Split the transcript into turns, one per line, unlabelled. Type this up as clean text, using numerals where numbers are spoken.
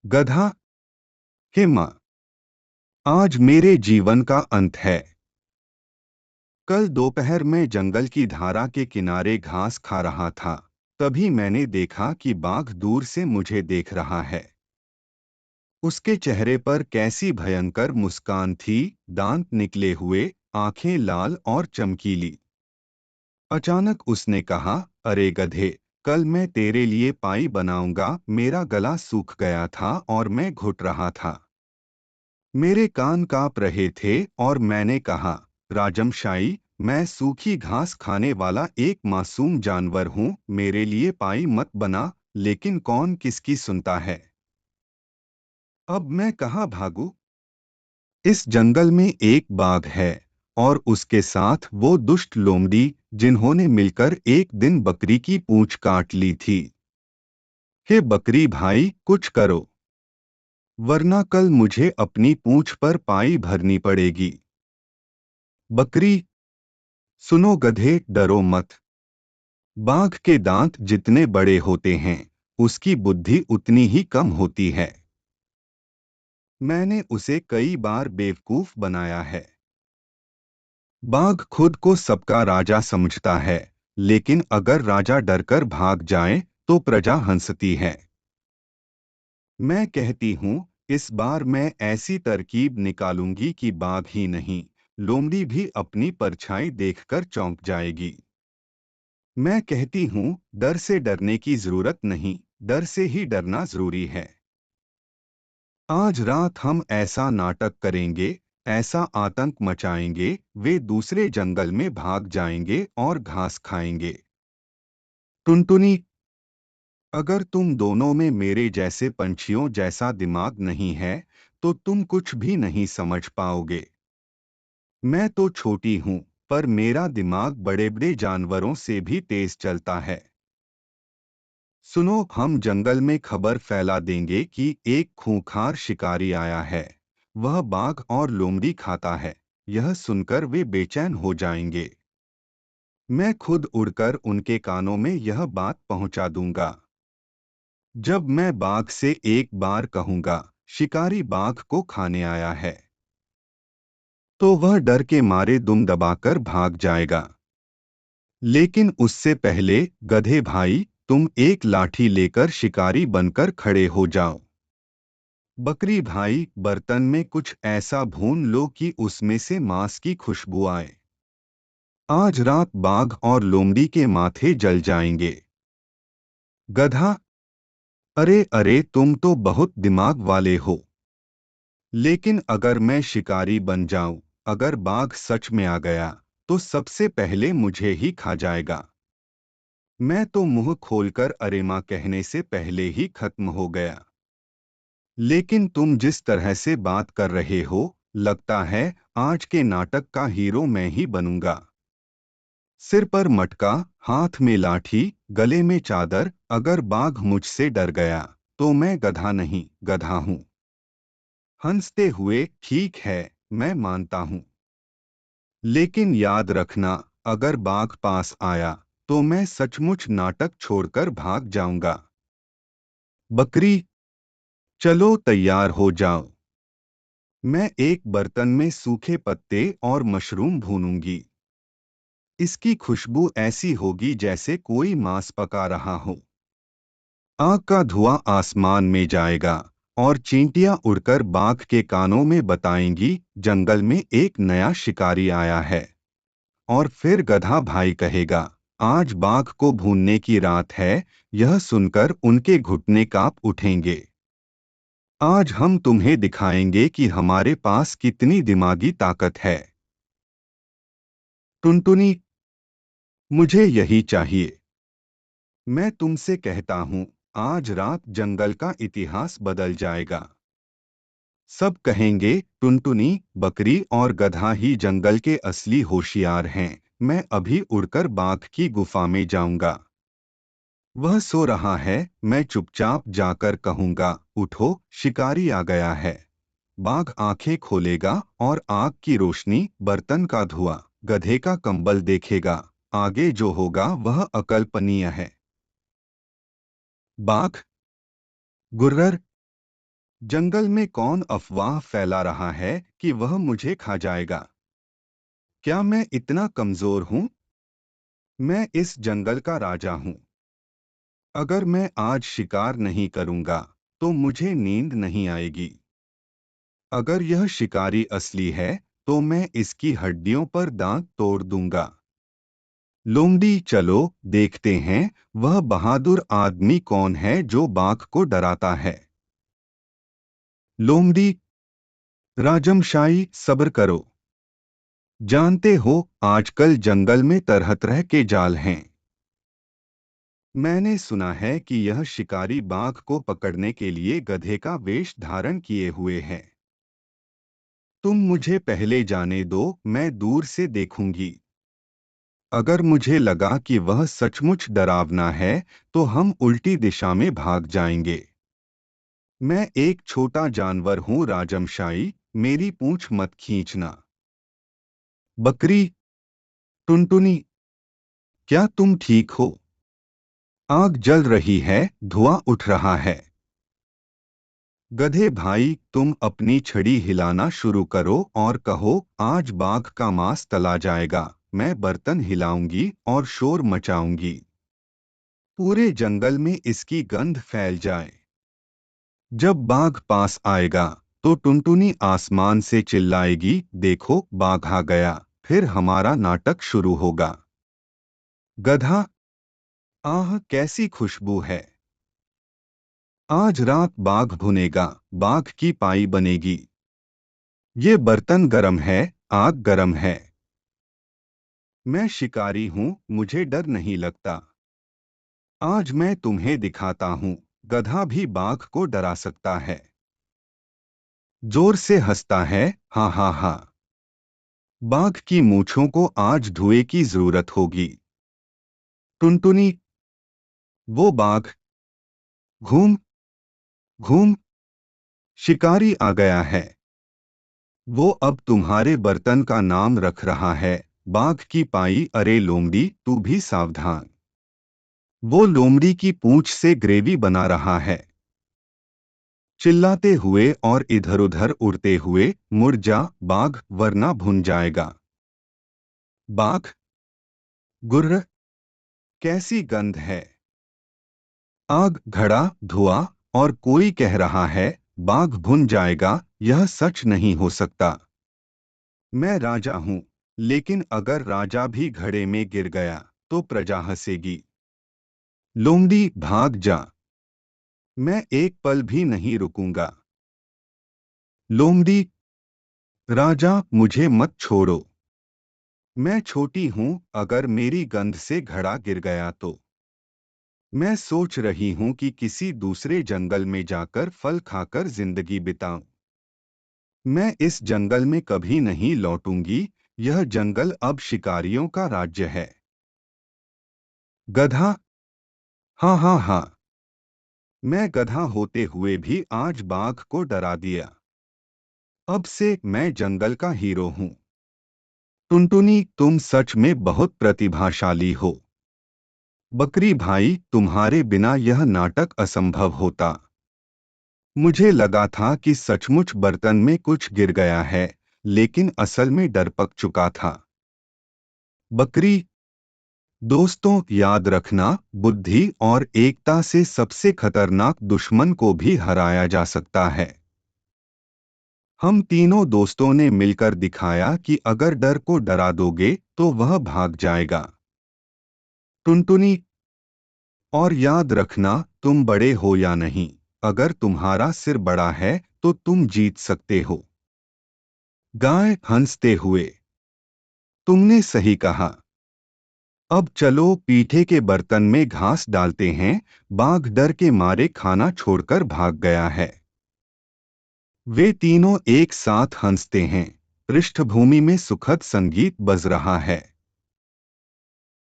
गधा। हे माँ, आज मेरे जीवन का अंत है। कल दोपहर में जंगल की धारा के किनारे घास खा रहा था। तभी मैंने देखा कि बाघ दूर से मुझे देख रहा है। उसके चेहरे पर कैसी भयंकर मुस्कान थी, दांत निकले हुए, आंखें लाल और चमकीली। अचानक उसने कहा, अरे गधे, कल मैं तेरे लिए पाई बनाऊंगा। मेरा गला सूख गया था और मैं घुट रहा था। मेरे कान कांप रहे थे और मैंने कहा, राजमशाई, मैं सूखी घास खाने वाला एक मासूम जानवर हूँ, मेरे लिए पाई मत बना। लेकिन कौन किसकी सुनता है। अब मैं कहाँ भागूं? इस जंगल में एक बाघ है और उसके साथ वो दुष्ट लोमड़ी जिन्होंने मिलकर एक दिन बकरी की पूंछ काट ली थी। हे बकरी भाई, कुछ करो, वरना कल मुझे अपनी पूंछ पर पाई भरनी पड़ेगी। बकरी, सुनो गधे, डरो मत। बाघ के दांत जितने बड़े होते हैं, उसकी बुद्धि उतनी ही कम होती है। मैंने उसे कई बार बेवकूफ बनाया है। बाघ खुद को सबका राजा समझता है, लेकिन अगर राजा डरकर भाग जाए तो प्रजा हंसती है। मैं कहती हूँ, इस बार मैं ऐसी तरकीब निकालूंगी कि बाघ ही नहीं, लोमड़ी भी अपनी परछाई देखकर चौंक जाएगी। मैं कहती हूँ, डर से डरने की जरूरत नहीं, डर से ही डरना जरूरी है। आज रात हम ऐसा नाटक करेंगे, ऐसा आतंक मचाएंगे, वे दूसरे जंगल में भाग जाएंगे और घास खाएंगे। टुनटुनी, अगर तुम दोनों में मेरे जैसे पंछियों जैसा दिमाग नहीं है, तो तुम कुछ भी नहीं समझ पाओगे। मैं तो छोटी हूँ, पर मेरा दिमाग बड़े बड़े जानवरों से भी तेज चलता है। सुनो, हम जंगल में खबर फैला देंगे कि एक खूंखार शिकारी आया है। वह बाघ और लोमड़ी खाता है। यह सुनकर वे बेचैन हो जाएंगे। मैं खुद उड़कर उनके कानों में यह बात पहुंचा दूंगा। जब मैं बाघ से एक बार कहूंगा, शिकारी बाघ को खाने आया है, तो वह डर के मारे दुम दबाकर भाग जाएगा। लेकिन उससे पहले, गधे भाई, तुम एक लाठी लेकर शिकारी बनकर खड़े हो जाओ। बकरी भाई, बर्तन में कुछ ऐसा भून लो कि उसमें से मांस की खुशबू आए। आज रात बाघ और लोमड़ी के माथे जल जाएंगे। गधा, अरे अरे, तुम तो बहुत दिमाग वाले हो। लेकिन अगर मैं शिकारी बन जाऊं, अगर बाघ सच में आ गया, तो सबसे पहले मुझे ही खा जाएगा। मैं तो मुंह खोलकर अरे मां कहने से पहले ही खत्म हो गया। लेकिन तुम जिस तरह से बात कर रहे हो, लगता है आज के नाटक का हीरो मैं ही बनूंगा। सिर पर मटका, हाथ में लाठी, गले में चादर। अगर बाघ मुझसे डर गया, तो मैं गधा नहीं, गधा हूं। हंसते हुए, ठीक है, मैं मानता हूं। लेकिन याद रखना, अगर बाघ पास आया, तो मैं सचमुच नाटक छोड़कर भाग जाऊंगा। बकरी, चलो तैयार हो जाओ। मैं एक बर्तन में सूखे पत्ते और मशरूम भूनूंगी। इसकी खुशबू ऐसी होगी जैसे कोई मांस पका रहा हो। आग का धुआं आसमान में जाएगा और चींटियां उड़कर बाघ के कानों में बताएंगी, जंगल में एक नया शिकारी आया है। और फिर गधा भाई कहेगा, आज बाघ को भूनने की रात है। यह सुनकर उनके घुटने कांप उठेंगे। आज हम तुम्हें दिखाएंगे कि हमारे पास कितनी दिमागी ताकत है। टुनटुनी, मुझे यही चाहिए। मैं तुमसे कहता हूँ, आज रात जंगल का इतिहास बदल जाएगा। सब कहेंगे, टुनटुनी, बकरी और गधा ही जंगल के असली होशियार हैं। मैं अभी उड़कर बाघ की गुफा में जाऊंगा। वह सो रहा है, मैं चुपचाप जाकर कहूंगा, उठो, शिकारी आ गया है। बाघ आंखें खोलेगा और आग की रोशनी, बर्तन का धुआं, गधे का कंबल देखेगा। आगे जो होगा वह अकल्पनीय है। बाघ, गुर्रर, जंगल में कौन अफवाह फैला रहा है कि वह मुझे खा जाएगा? क्या मैं इतना कमजोर हूं? मैं इस जंगल का राजा हूं। अगर मैं आज शिकार नहीं करूंगा तो मुझे नींद नहीं आएगी। अगर यह शिकारी असली है तो मैं इसकी हड्डियों पर दांत तोड़ दूंगा। लोमड़ी, चलो देखते हैं वह बहादुर आदमी कौन है जो बाघ को डराता है। लोमड़ी, राजमशाही, सब्र करो। जानते हो आजकल जंगल में तरह तरह के जाल हैं। मैंने सुना है कि यह शिकारी बाघ को पकड़ने के लिए गधे का वेश धारण किए हुए हैं। तुम मुझे पहले जाने दो, मैं दूर से देखूंगी। अगर मुझे लगा कि वह सचमुच डरावना है तो हम उल्टी दिशा में भाग जाएंगे। मैं एक छोटा जानवर हूं राजमशाही, मेरी पूंछ मत खींचना। बकरी, टुनटुनी, क्या तुम ठीक हो? आग जल रही है, धुआं उठ रहा है। गधे भाई, तुम अपनी छड़ी हिलाना शुरू करो और कहो आज बाघ का मांस तला जाएगा। मैं बर्तन हिलाऊंगी और शोर मचाऊंगी। पूरे जंगल में इसकी गंध फैल जाए। जब बाघ पास आएगा तो टुनटुनी आसमान से चिल्लाएगी, देखो बाघ आ गया। फिर हमारा नाटक शुरू होगा। गधा, आह कैसी खुशबू है। आज रात बाघ भुनेगा, बाघ की पाई बनेगी। ये बर्तन गरम है, आग गरम है। मैं शिकारी हूं, मुझे डर नहीं लगता। आज मैं तुम्हें दिखाता हूं, गधा भी बाघ को डरा सकता है। जोर से हंसता है, हा हा हा। बाघ की मूंछों को आज धुएं की जरूरत होगी। टुनटुनी, वो बाघ, घूम घूम, शिकारी आ गया है। वो अब तुम्हारे बर्तन का नाम रख रहा है, बाघ की पाई। अरे लोमड़ी, तू भी सावधान। वो लोमड़ी की पूंछ से ग्रेवी बना रहा है। चिल्लाते हुए और इधर-उधर उड़ते हुए मुड़ जा बाघ, वरना भुन जाएगा। बाघ, गुर्र, कैसी गंध है। आग, घड़ा, धुआं, और कोई कह रहा है बाघ भुन जाएगा। यह सच नहीं हो सकता। मैं राजा हूं, लेकिन अगर राजा भी घड़े में गिर गया तो प्रजा हंसेगी। लोमड़ी, भाग जा। मैं एक पल भी नहीं रुकूंगा। लोमड़ी, राजा मुझे मत छोड़ो। मैं छोटी हूं, अगर मेरी गंध से घड़ा गिर गया तो। मैं सोच रही हूं कि किसी दूसरे जंगल में जाकर फल खाकर जिंदगी बिताऊं। मैं इस जंगल में कभी नहीं लौटूंगी। यह जंगल अब शिकारियों का राज्य है। गधा, हाँ हाँ हाँ। मैं गधा होते हुए भी आज बाघ को डरा दिया। अब से मैं जंगल का हीरो हूँ। टुनटुनी, तुम सच में बहुत प्रतिभाशाली हो। बकरी भाई, तुम्हारे बिना यह नाटक असंभव होता। मुझे लगा था कि सचमुच बर्तन में कुछ गिर गया है, लेकिन असल में डर पक चुका था। बकरी, दोस्तों याद रखना, बुद्धि और एकता से सबसे खतरनाक दुश्मन को भी हराया जा सकता है। हम तीनों दोस्तों ने मिलकर दिखाया कि अगर डर को डरा दोगे तो वह भाग जाएगा। टुनटुनी, और याद रखना, तुम बड़े हो या नहीं, अगर तुम्हारा सिर बड़ा है तो तुम जीत सकते हो। गाय, हंसते हुए, तुमने सही कहा। अब चलो पीठे के बर्तन में घास डालते हैं। बाघ डर के मारे खाना छोड़कर भाग गया है। वे तीनों एक साथ हंसते हैं। पृष्ठभूमि में सुखद संगीत बज रहा है।